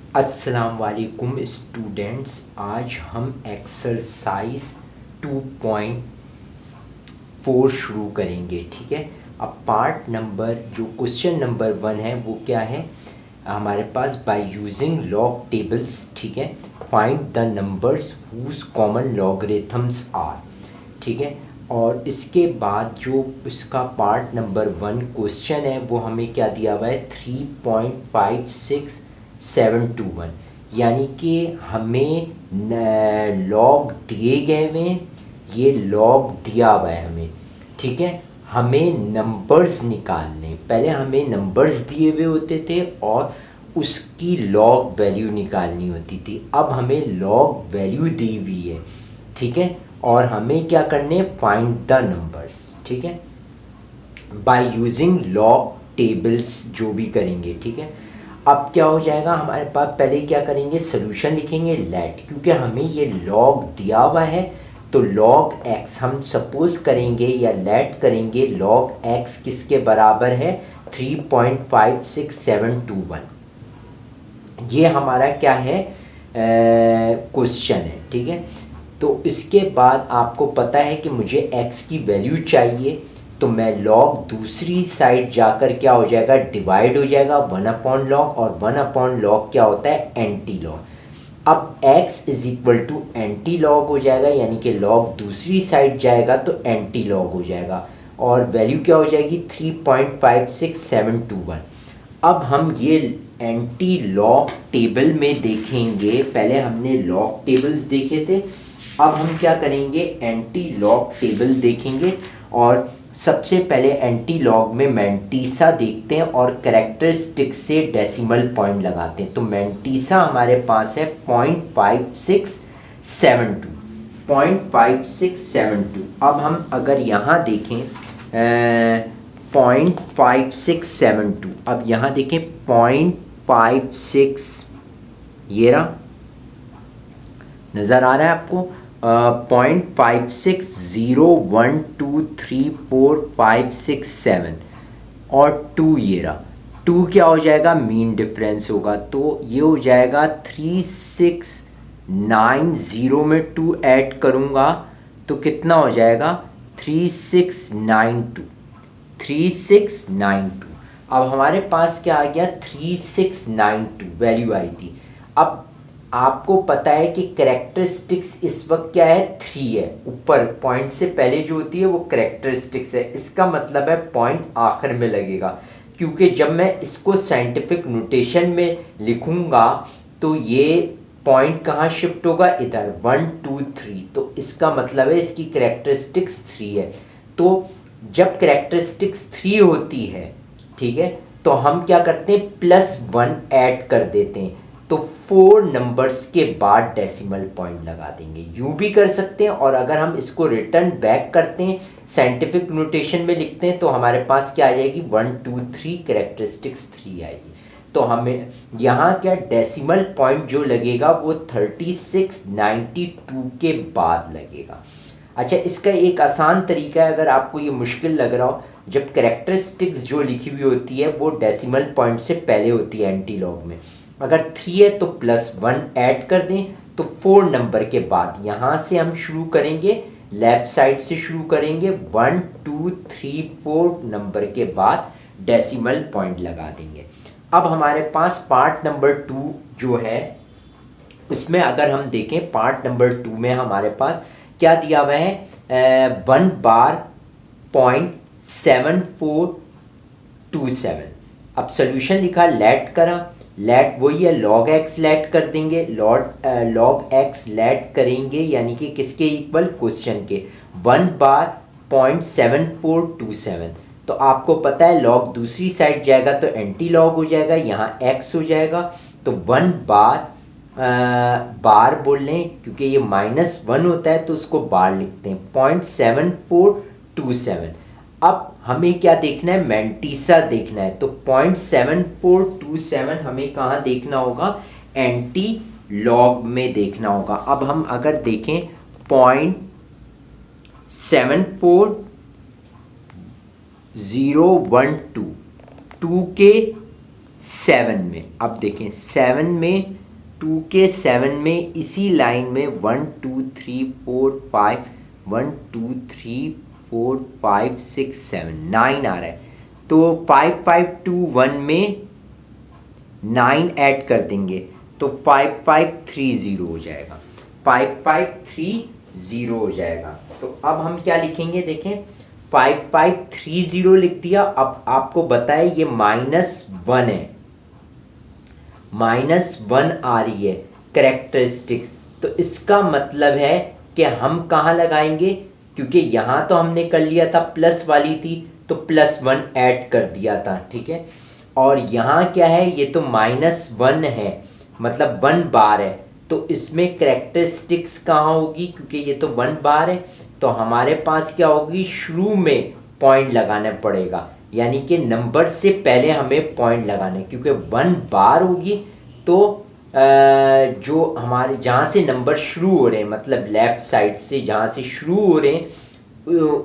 अस्सलाम वालेकुम स्टूडेंट्स। आज हम एक्सरसाइज 2.4 शुरू करेंगे। ठीक है, अब पार्ट नंबर जो क्वेश्चन नंबर 1 है वो क्या है हमारे पास, बाय यूजिंग लॉग टेबल्स। ठीक है, find the numbers whose common logarithms are. ठीक है, और इसके बाद जो इसका पार्ट नंबर 1 क्वेश्चन है वो हमें क्या दिया हुआ है 3.56721, यानी कि हमें लॉग दिए गए में ये लॉग दिया हुआ है हमें। ठीक है, हमें नंबर्स निकालने, पहले हमें नंबर्स दिए हुए होते थे और उसकी लॉग वैल्यू निकालनी होती थी। अब हमें लॉग वैल्यू दी हुई है। ठीक है, और हमें क्या करने, फाइंड द नंबर्स। ठीक है, बाय यूजिंग लॉग टेबल्स जो भी करेंगे। ठीक है, अब क्या हो जाएगा हमारे पास, पहले क्या करेंगे, सोल्यूशन लिखेंगे लेट, क्योंकि हमें ये लॉग दिया हुआ है तो लॉग एक्स हम सपोज करेंगे या लेट करेंगे लॉग एक्स किसके बराबर है 3.56721। ये हमारा क्या है क्वेश्चन है। ठीक है, तो इसके बाद आपको पता है कि मुझे x की वैल्यू चाहिए, तो मैं लॉग दूसरी साइड जाकर क्या हो जाएगा, डिवाइड हो जाएगा 1/log, और 1/log क्या होता है, एंटी लॉग। अब x is equal to anti log हो जाएगा, यानी कि लॉग दूसरी साइड जाएगा तो एंटी लॉग हो जाएगा, और वैल्यू क्या हो जाएगी 3.56721। अब हम ये एंटी लॉग टेबल में देखेंगे, पहले हमने लॉग टेबल्स देखे थे, अब हम क्या करेंगे एंटी लॉग टेबल देखेंगे। और सबसे पहले एंटी लॉग में मैंटीसा देखते हैं और कैरेक्टरिस्टिक से डेसिमल पॉइंट लगाते हैं। तो मैंटीसा हमारे पास है 0.5672, 0.5672। अब हम अगर यहाँ देखें 0.5672, अब यहाँ देखें 0.56, ये रहा, नज़र आ रहा है आपको 0.5601234567 और 2, ये रहा 2, क्या हो जाएगा, मीन डिफरेंस होगा, तो ये हो जाएगा 3690 में 2 ऐड करूँगा तो कितना हो जाएगा 3692, 3692। अब हमारे पास क्या आ गया 3692 वैल्यू आई थी। अब आपको पता है कि करेक्टरिस्टिक्स इस वक्त क्या है 3 है, ऊपर पॉइंट से पहले जो होती है वो करेक्टरिस्टिक्स है, इसका मतलब है पॉइंट आखिर में लगेगा, क्योंकि जब मैं इसको साइंटिफिक नोटेशन में लिखूंगा तो ये पॉइंट कहाँ शिफ्ट होगा, इधर 1 2 3, तो इसका मतलब है इसकी करेक्टरिस्टिक्स 3 है। तो जब करेक्टरिस्टिक्स 3 होती है, ठीक है, तो हम क्या करते हैं +1 ऐड कर देते हैं, तो 4 नंबर्स के बाद डेसिमल पॉइंट लगा देंगे। यूँ भी कर सकते हैं, और अगर हम इसको रिटर्न बैक करते हैं साइंटिफिक नोटेशन में लिखते हैं तो हमारे पास क्या आ जाएगी 1 2 3, करेक्टरिस्टिक्स 3 आएगी। तो हमें यहाँ क्या डेसिमल पॉइंट जो लगेगा वो 3692 के बाद लगेगा। अच्छा, इसका एक आसान तरीका है, अगर आपको ये मुश्किल लग रहा हो, जब करेक्टरिस्टिक्स जो लिखी हुई होती है वो डेसिमल पॉइंट से पहले होती है एंटी लॉग में, अगर 3 है तो +1 ऐड कर दें, तो 4 नंबर के बाद यहाँ से हम शुरू करेंगे, लेफ्ट साइड से शुरू करेंगे, 1 2 3 4 नंबर के बाद डेसिमल पॉइंट लगा देंगे। अब हमारे पास पार्ट नंबर 2 जो है उसमें अगर हम देखें, पार्ट नंबर 2 में हमारे पास क्या दिया हुआ है 1 बार 0.7427। अब सोल्यूशन लिखा, लेट करा, लेट वही है लॉग एक्स लेट कर देंगे, लॉग एक्स लेट करेंगे यानी कि किसके इक्वल, क्वेश्चन के 1 बार 0.7427। तो आपको पता है लॉग दूसरी साइड जाएगा तो एंटी लॉग हो जाएगा, यहाँ एक्स हो जाएगा, तो 1 बार बार बोल लें क्योंकि ये -1 होता है तो उसको बार लिखते हैं 0.7427। अब हमें क्या देखना है, मैंटीसा देखना है, तो 0.7427 हमें कहाँ देखना होगा, एंटी लॉग में देखना होगा। अब हम अगर देखें 0.74012 2 के 7 में, अब देखें 7 में 2 के 7 में इसी लाइन में 1 2 3 4 5 1 2 3 4 5 6 7 9 आ रहा है, तो 5 5 2 1 में 9 ऐड कर देंगे तो 5 5 3 0 हो जाएगा, 5 5 3 0 हो जाएगा। तो अब हम क्या लिखेंगे, देखें 5 5 3 0 लिख दिया। अब आपको बताए ये -1 है, -1 आ रही है कैरेक्टरिस्टिक्स, तो इसका मतलब है कि हम कहाँ लगाएंगे, क्योंकि यहाँ तो हमने कर लिया था प्लस वाली थी तो +1 ऐड कर दिया था, ठीक है। और यहाँ क्या है, ये तो -1 है मतलब 1 बार है, तो इसमें कैरेक्टरिस्टिक्स कहाँ होगी, क्योंकि ये तो 1 बार है तो हमारे पास क्या होगी, शुरू में पॉइंट लगाना पड़ेगा, यानी कि नंबर से पहले हमें पॉइंट लगाने, क्योंकि 1 बार होगी तो जो हमारे जहाँ से नंबर शुरू हो रहे हैं, मतलब लेफ़्ट साइड से जहाँ से शुरू हो रहे हैं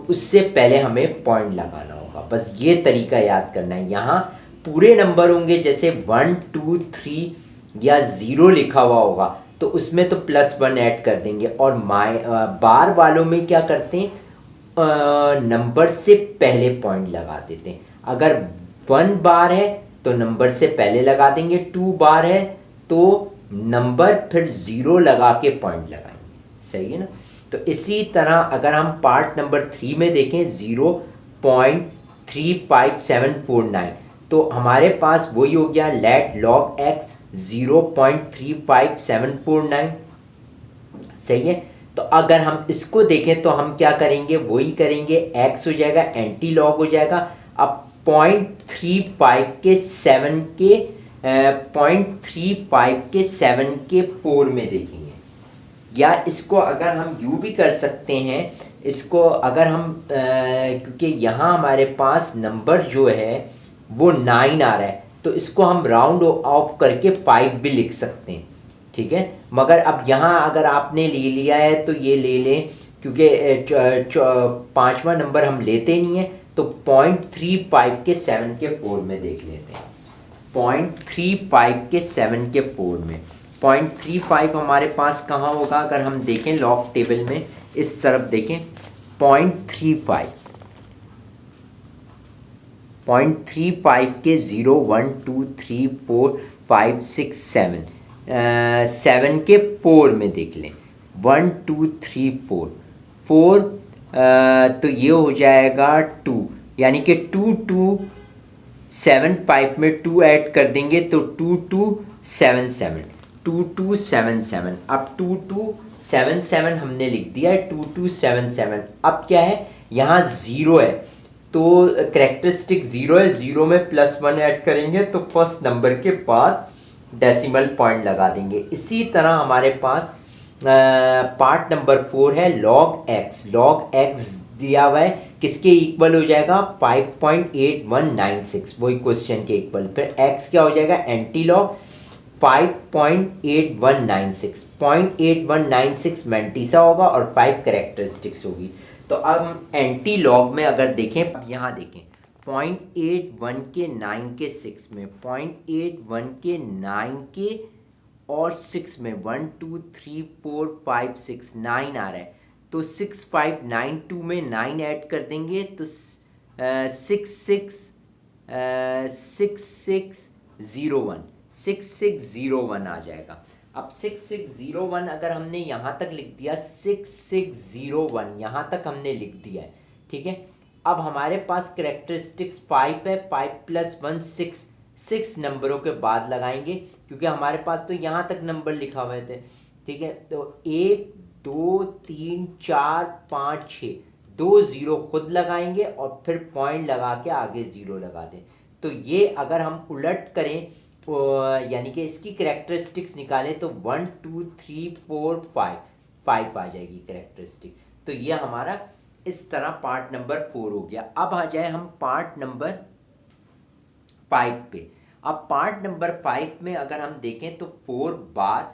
उससे पहले हमें पॉइंट लगाना होगा। बस ये तरीका याद करना है। यहाँ पूरे नंबर होंगे, जैसे 1 2 3 या 0 लिखा हुआ होगा तो उसमें तो +1 ऐड कर देंगे, और बार वालों में क्या करते हैं, नंबर से पहले पॉइंट लगा देते हैं। अगर 1 बार है तो नंबर से पहले लगा देंगे, 2 बार है तो नंबर फिर 0 लगा के पॉइंट लगाएंगे, सही है ना। तो इसी तरह अगर हम पार्ट नंबर 3 में देखें 0.35749, तो हमारे पास वही हो गया, लेट लॉग x 0.35749, सही है। तो अगर हम इसको देखें तो हम क्या करेंगे, वही करेंगे, x हो जाएगा एंटी लॉग हो जाएगा। अब 0.35 के 7 के 0.35 के 7 के 4 में देखेंगे, या इसको अगर हम यूँ भी कर सकते हैं, इसको अगर हम क्योंकि यहाँ हमारे पास नंबर जो है वो 9 आ रहा है तो इसको हम राउंड ऑफ करके 5 भी लिख सकते हैं, ठीक है। मगर अब यहाँ अगर आपने ले लिया है तो ये ले लें, क्योंकि 5वां नंबर हम लेते नहीं हैं, तो 0.35 के 7 के 4 में देख लेते हैं। 0.35 के 7 के 4 में 0.35 हमारे पास कहाँ होगा, अगर हम देखें लॉग टेबल में इस तरफ देखें, 0.35 के 0 1 2 3 4 5 6 7 7 के 4 में देख लें, 1 2 3 4 4 तो ये हो जाएगा 2, यानी कि 2 2 7 5 में 2 ऐड कर देंगे तो 2 2 7 7 2 2 7 7। अब 2 2 7 7 हमने लिख दिया है, 2 2 7 7। अब क्या है, यहाँ 0 है तो करेक्टरिस्टिक 0 है, 0 में +1 ऐड करेंगे तो फर्स्ट नंबर के बाद डेसिमल पॉइंट लगा देंगे। इसी तरह हमारे पास पार्ट नंबर 4 है लॉग x। लॉग x दिया हुआ है, किसके इक्वल हो जाएगा, 5.8196, वही क्वेश्चन के इक्वल। फिर x क्या हो जाएगा, एंटी लॉग 5.8196, 0.8196 मैंटीसा होगा और 5 करेक्टरिस्टिक्स होगी। तो अब हम एंटी लॉग में अगर देखें, अब यहाँ देखें 0.81 के 9 के 6 में, 0.81 के 9 के और 6 में 1 2 3 4 5 6 9 आ रहा है, तो 6592 में 9 ऐड कर देंगे तो 6601 आ जाएगा। अब 6601 अगर हमने यहाँ तक लिख दिया, 6601 यहाँ तक हमने लिख दिया है, ठीक है। अब हमारे पास करेक्टरिस्टिक्स 5 है, 5 + 1 6, 6 नंबरों के बाद लगाएंगे क्योंकि हमारे पास तो यहाँ तक नंबर लिखा हुए थे, ठीक है। तो 1 2 3 4 5 6, 2 0 खुद लगाएंगे और फिर पॉइंट लगा के आगे 0 लगा दें। तो ये अगर हम उलट करें यानी कि इसकी करेक्टरिस्टिक्स निकालें तो 1 2 3 4 5 आ जाएगी करेक्टरिस्टिक। तो ये हमारा इस तरह पार्ट नंबर 4 हो गया। अब आ जाए हम पार्ट नंबर 5 पे। अब पार्ट नंबर 5 में अगर हम देखें तो 4 बार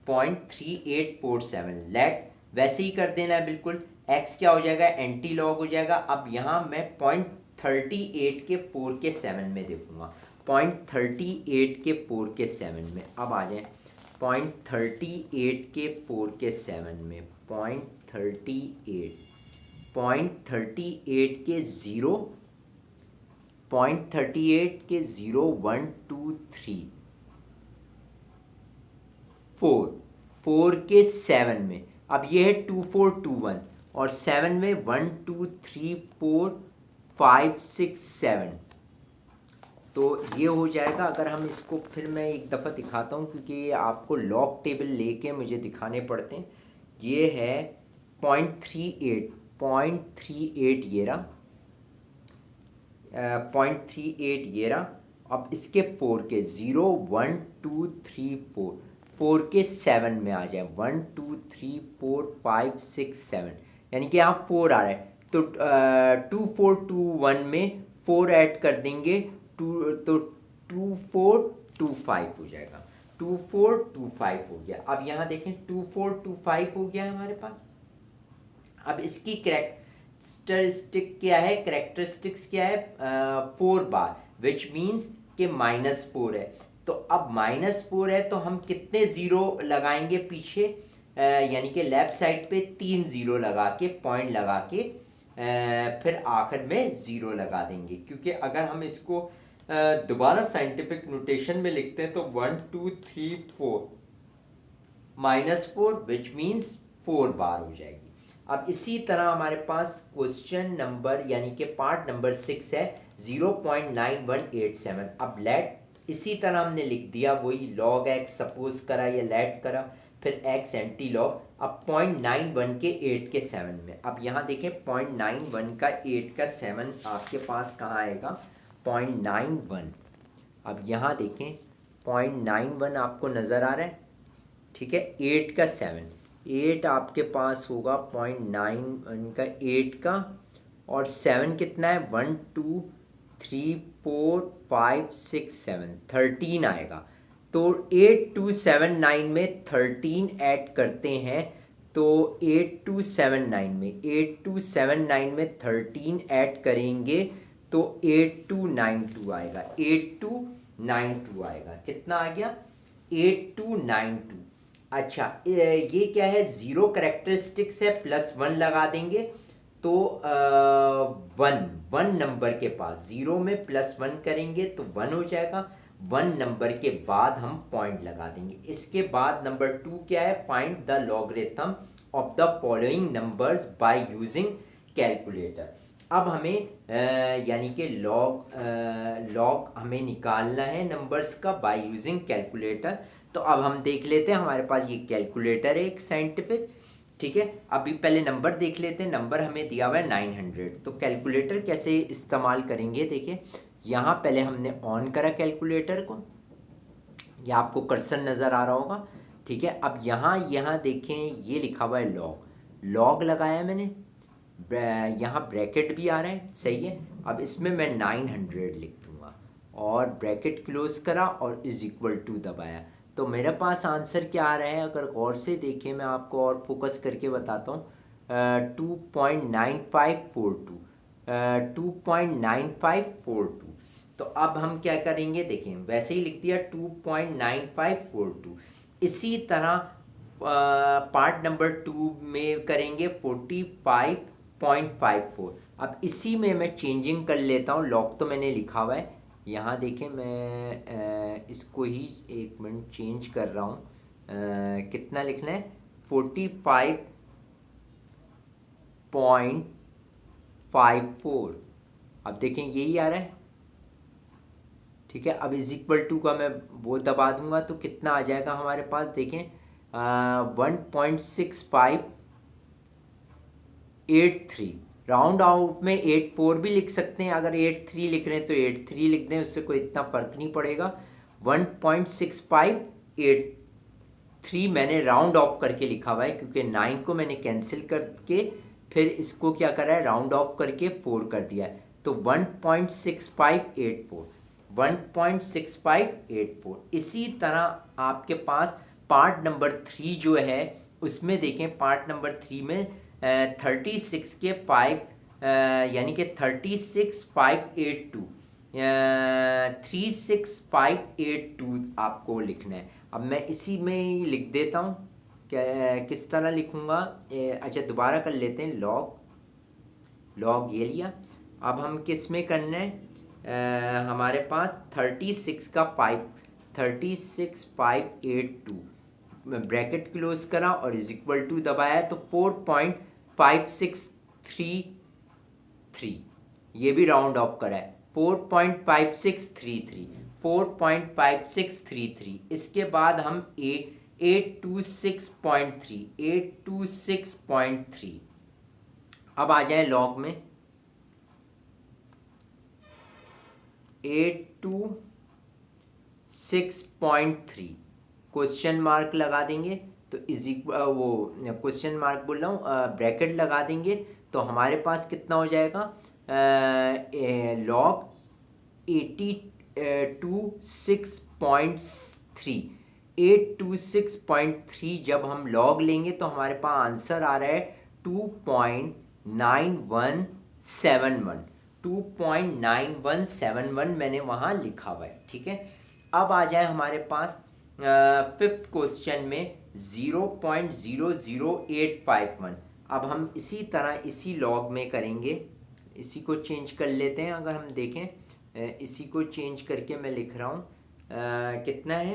0.3847, लेट वैसे ही कर देना है बिल्कुल। x क्या हो जाएगा, एंटी लॉग हो जाएगा। अब यहाँ मैं 0.38 के 4 के 7 में देखूंगा, 0.38 के 4 के 7 में। अब आ जाए 0.38 के 4 के 7 में, 0.38, 0.38 के 0, 0.38 के 0, 1 2 3 4, 4 के 7 में। अब ये है 2 4 2 1 और 7 में 1 2 3 4 5 6 7। तो ये हो जाएगा। अगर हम इसको फिर मैं एक दफ़ा दिखाता हूँ, क्योंकि ये आपको लॉग टेबल लेके मुझे दिखाने पड़ते हैं। ये है 0.38, 0.38 ये रहा, 0.38 ये रहा। अब इसके 4 के 0 1 2 3 4, 4 के 7 में आ जाए, 1 2 3 4 5 6 7, यानी कि यहाँ 4 आ रहा है। तो 2 4 2 1 में 4 ऐड कर देंगे, तो 2 4 2 5 हो जाएगा, 2 4 2 5 हो गया। अब यहाँ देखें 2 4 2 5 हो गया है हमारे पास। अब इसकी करेक्टरिस्टिक क्या है, करेक्टरिस्टिक्स क्या है, 4 बार, विच मीन्स कि -4 है। तो अब -4 है तो हम कितने ज़ीरो लगाएंगे पीछे, यानी कि लेफ्ट साइड पे 3 ज़ीरो लगा के, पॉइंट लगा के, फिर आखिर में ज़ीरो लगा देंगे। क्योंकि अगर हम इसको दोबारा साइंटिफिक नोटेशन में लिखते हैं तो 1 2 3 4 -4 विच मीन्स 4 बार हो जाएगी। अब इसी तरह हमारे पास क्वेश्चन नंबर यानी कि पार्ट नंबर 6 है 0.9187। अब लेट इसी तरह हमने लिख दिया, वही लॉग एक्स सपोज करा या लेट करा, फिर एक्स एंटी लॉग। अब 0.91 के 8 के 7 में। अब यहाँ देखें 0.91 का 8 का 7 आपके पास कहाँ आएगा, 0.91। अब यहाँ देखें 0.91 आपको नज़र आ रहा है, ठीक है। 8 का 7, 8 आपके पास होगा 0.91 का 8 का, और 7 कितना है, 1 2 3 4 5 6 7, 13 आएगा। तो 8279 में 13 ऐड करते हैं, तो 8279 में 8279 में 13 ऐड करेंगे तो 8292 आएगा, 8292 आएगा। कितना आ गया, 8292। अच्छा, ये क्या है, ज़ीरो करेक्टरिस्टिक्स है, +1 लगा देंगे तो 1 नंबर के पास, ज़ीरो में +1 करेंगे तो 1 हो जाएगा। 1 नंबर के बाद हम पॉइंट लगा देंगे। इसके बाद नंबर 2 क्या है, find the logarithm of the following numbers by using calculator. अब हमें यानी कि लॉग हमें निकालना है नंबर्स का बाय यूजिंग कैलकुलेटर। तो अब हम देख लेते हैं, हमारे पास ये कैलकुलेटर है एक साइंटिफिक, ठीक है। अभी पहले नंबर देख लेते हैं। नंबर हमें दिया हुआ है 900। तो कैलकुलेटर कैसे इस्तेमाल करेंगे, देखिए यहाँ पहले हमने ऑन करा कैलकुलेटर को, या आपको कर्सर नज़र आ रहा होगा, ठीक है। अब यहाँ देखें ये लिखा हुआ है लॉग लगाया मैंने, यहाँ ब्रैकेट भी आ रहा है, सही है। अब इसमें मैं 900 लिख दूँगा और ब्रैकेट क्लोज करा और इज़ इक्वल टू दबाया। तो मेरे पास आंसर क्या आ रहा है, अगर गौर से देखें, मैं आपको और फोकस करके बताता हूँ, 2.9542, 2.9542। तो अब हम क्या करेंगे, देखें वैसे ही लिख दिया 2.9542। इसी तरह पार्ट नंबर 2 में करेंगे 45.54। अब इसी में मैं चेंजिंग कर लेता हूँ, लॉग तो मैंने लिखा हुआ है, यहाँ देखें मैं इसको ही एक मिनट चेंज कर रहा हूँ। कितना लिखना है, 45.54। अब देखें यही आ रहा है, ठीक है। अब इज इक्वल टू का मैं वो दबा दूंगा तो कितना आ जाएगा हमारे पास, देखें 1.6583। राउंड आउट में 84 भी लिख सकते हैं, अगर 83 लिख रहे हैं तो 83 लिख दें, उससे कोई इतना फ़र्क नहीं पड़ेगा। 1.6583 मैंने राउंड ऑफ करके लिखा हुआ है, क्योंकि 9 को मैंने कैंसिल करके फिर इसको क्या करा है, राउंड ऑफ करके 4 कर दिया है। तो 1.6584, 1.6584। इसी तरह आपके पास पार्ट नंबर 3 जो है उसमें देखें, पार्ट नंबर 3 में 36 के 5 यानी कि 36582, 36582 आपको लिखना है। अब मैं इसी में ही लिख देता हूँ। क्या किस तरह लिखूँगा? अच्छा दोबारा कर लेते हैं। लॉग ये लिया। अब हम किस में करना है? हमारे पास 36,582 ब्रैकेट क्लोज करा और इज इक्वल टू दबाया तो 4.5633, ये भी राउंड ऑफ करा है 4.5633। इसके बाद हम 826.3 अब आ जाए लॉग में। 826.3 क्वेश्चन मार्क लगा देंगे तो इज इक्वल, वो क्वेश्चन मार्क बोल रहा हूँ, ब्रैकेट लगा देंगे तो हमारे पास कितना हो जाएगा? लॉग 826.3 जब हम लॉग लेंगे तो हमारे पास आंसर आ रहा है 2.9171 मैंने वहाँ लिखा हुआ है। ठीक है, अब आ जाए हमारे पास फिफ्थ क्वेश्चन में 0.00851। अब हम इसी तरह इसी लॉग में करेंगे। इसी को चेंज कर लेते हैं। अगर हम देखें इसी को चेंज करके मैं लिख रहा हूँ कितना है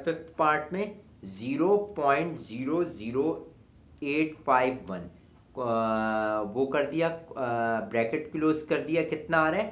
फिफ्थ पार्ट में 0.00851 वो कर दिया, ब्रैकेट क्लोज कर दिया। कितना आ रहा है?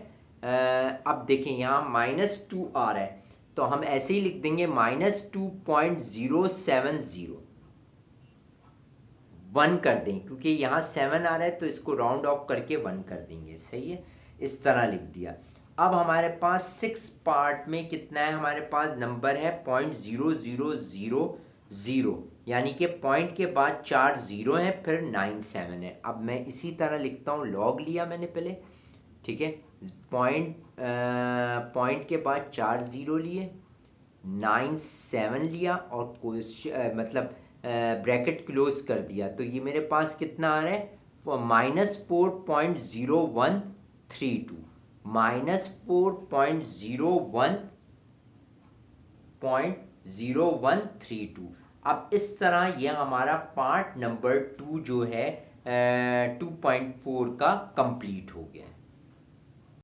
अब देखें यहाँ -2 आ रहा है तो हम ऐसे ही लिख देंगे -2.070 कर दें, क्योंकि यहाँ 7 आ रहा है तो इसको राउंड ऑफ करके 1 कर देंगे। सही है, इस तरह लिख दिया। अब हमारे पास 6 पार्ट में कितना है? हमारे पास नंबर है 0.0000, यानी कि पॉइंट के बाद 4 0 हैं फिर 9 7 है। अब मैं इसी तरह लिखता हूँ। लॉग लिया मैंने पहले, ठीक है, पॉइंट के बाद 4 0 लिए, 9 7 लिया और क्वेश्चन मतलब ब्रैकेट क्लोज कर दिया तो ये मेरे पास कितना आ रहा है? -4.0132 -4.0132। अब इस तरह यह हमारा पार्ट नंबर 2 जो है 2.4 का कंप्लीट हो गया है।